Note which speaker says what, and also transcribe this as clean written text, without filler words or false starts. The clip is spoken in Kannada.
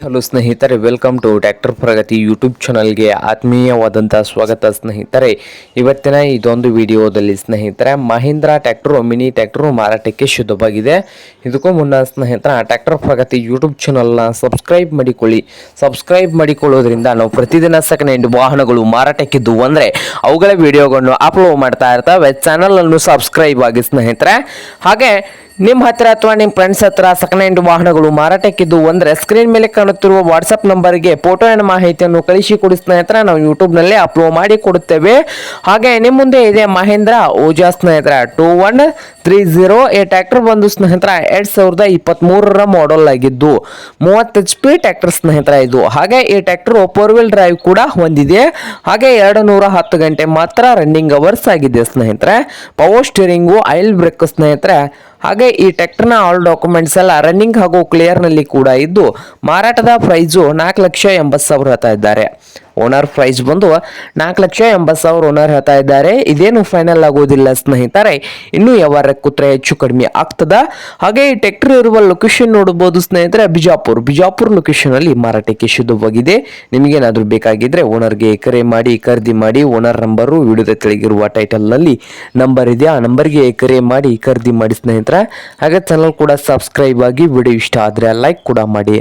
Speaker 1: ಹಲೋ ಸ್ನೇಹಿತರೆ, welcome to tractor Pragati YouTube ಚಾನಲ್ಗೆ ಆತ್ಮೀಯವಾದಂಥ ಸ್ವಾಗತ ಸ್ನೇಹಿತರೆ. ಇವತ್ತಿನ ಇದೊಂದು ವಿಡಿಯೋದಲ್ಲಿ ಸ್ನೇಹಿತರೆ ಮಹೀಂದ್ರಾ ಟ್ರ್ಯಾಕ್ಟರು ಮಿನಿ ಟ್ರ್ಯಾಕ್ಟರು ಮಾರಾಟಕ್ಕೆ ಶುದ್ಧವಾಗಿದೆ. ಇದಕ್ಕೂ ಮುನ್ನ ಸ್ನೇಹಿತರ ಟ್ರ್ಯಾಕ್ಟರ್ ಪ್ರಗತಿ ಯೂಟ್ಯೂಬ್ ಚಾನಲ್ನ ಸಬ್ಸ್ಕ್ರೈಬ್ ಮಾಡಿಕೊಳ್ಳಿ. ಸಬ್ಸ್ಕ್ರೈಬ್ ಮಾಡಿಕೊಳ್ಳೋದ್ರಿಂದ ನಾವು ಪ್ರತಿದಿನ ಸೆಕೆಂಡ್ ಹ್ಯಾಂಡ್ ವಾಹನಗಳು ಮಾರಾಟಕ್ಕಿದ್ದು ಅಂದರೆ ಅವುಗಳ ವಿಡಿಯೋಗಳನ್ನು ಅಪ್ಲೋಡ್ ಮಾಡ್ತಾ ಇರ್ತವೆ. ಚಾನಲನ್ನು ಸಬ್ಸ್ಕ್ರೈಬ್ ಆಗಿ ಸ್ನೇಹಿತರೆ. ಹಾಗೆ ನಿಮ್ಮ ಹತ್ರ ಅಥವಾ ನಿಮ್ಮ ಫ್ರೆಂಡ್ಸ್ ಹತ್ರ ಸೆಕೆಂಡ್ ಹ್ಯಾಂಡ್ ವಾಹನಗಳು ಮಾರಾಟಕ್ಕಿದ್ದು ಅಂದರೆ ಸ್ಕ್ರೀನ್ ಮೇಲೆ ಕಾಣುತ್ತಿರುವ ವಾಟ್ಸಪ್ ನಂಬರ್ಗೆ ಫೋಟೋ ಆ್ಯಂಡ್ ಮಾಹಿತಿಯನ್ನು ಕಳಿಸಿ ಕೊಡಿ ಸ್ನೇಹಿತರೆ. ನಾವು ಯೂಟ್ಯೂಬ್ನಲ್ಲಿ ಅಪ್ಲೋಡ್ ಮಾಡಿ ಕೊಡುತ್ತೇವೆ. ಹಾಗೆ ನಿಮ್ಮ ಮುಂದೆ ಇದೆ ಮಹೇಂದ್ರಾ ಓಜಾ ಸ್ನೇಹಿತರೆ 2130. ಈ ಟ್ರ್ಯಾಕ್ಟರ್ ಬಂದು ಸ್ನೇಹಿತರ 2023 ಮಾಡಲ್ ಆಗಿದ್ದು 30 HP ಟ್ರ್ಯಾಕ್ಟರ್ ಸ್ನೇಹಿತರ ಇದು. ಹಾಗೆ ಈ ಟ್ರ್ಯಾಕ್ಟರ್ 4 ವೀಲ್ ಡ್ರೈವ್ ಕೂಡ ಹೊಂದಿದೆ. ಹಾಗೆ 210 ಗಂಟೆ ಮಾತ್ರ ರನ್ನಿಂಗ್ ಅವರ್ಸ್ ಆಗಿದೆ ಸ್ನೇಹಿತರೆ. ಪವರ್ ಸ್ಟೀರಿಂಗು, ಆಯಿಲ್ ಬ್ರೇಕ್ ಸ್ನೇಹಿತರೆ. ಹಾಗೆ ಈ ಟ್ರ್ಯಾಕ್ಟರ್ನ ಆಲ್ ಡಾಕ್ಯುಮೆಂಟ್ಸ್ ಎಲ್ಲ ರನ್ನಿಂಗ್ ಹಾಗೂ ಕ್ಲಿಯರ್ ನಲ್ಲಿ ಕೂಡ ಇದ್ದು ಮಾರಾಟದ ಪ್ರೈಸು 4,80,000 ಹೇಳ್ತಾ ಇದ್ದಾರೆ. ಓನರ್ ಪ್ರೈಸ್ ಬಂದು 4,80,000 ಓನರ್ ಹೇಳ್ತಾ ಇದ್ದಾರೆ. ಇದೇನು ಫೈನಲ್ ಆಗೋದಿಲ್ಲ ಸ್ನೇಹಿತರೆ, ಇನ್ನೂ ವ್ಯವಹಾರ ಕೂತ್ರೆ ಹೆಚ್ಚು ಕಡಿಮೆ ಆಗ್ತದ. ಹಾಗೆ ಈ ಟ್ರ್ಯಾಕ್ಟರ್ ಇರುವ ಲೊಕೇಶನ್ ನೋಡಬಹುದು ಸ್ನೇಹಿತರೆ, ಬಿಜಾಪುರ್ ಲೊಕೇಶನ್ ಅಲ್ಲಿ ಮಾರಾಟಕ್ಕೆ ಶುದ್ಧವಾಗಿದೆ. ನಿಮಗೇನಾದ್ರೂ ಬೇಕಾಗಿದ್ರೆ ಓನರ್ಗೆ ಕರೆ ಮಾಡಿ ಖರೀದಿ ಮಾಡಿ. ಓನರ್ ನಂಬರು ವಿಡಿಯೋದ ಕೆಳಗಿರುವ ಟೈಟಲ್ ನಲ್ಲಿ ನಂಬರ್ ಇದೆ, ಆ ನಂಬರ್ಗೆ ಕರೆ ಮಾಡಿ ಖರೀದಿ ಮಾಡಿ ಸ್ನೇಹಿತರೆ. ಹಾಗೆ ಚಾನಲ್ ಕೂಡ ಸಬ್ಸ್ಕ್ರೈಬ್ ಆಗಿ. ವಿಡಿಯೋ ಇಷ್ಟ ಆದ್ರೆ ಲೈಕ್ ಕೂಡ ಮಾಡಿ.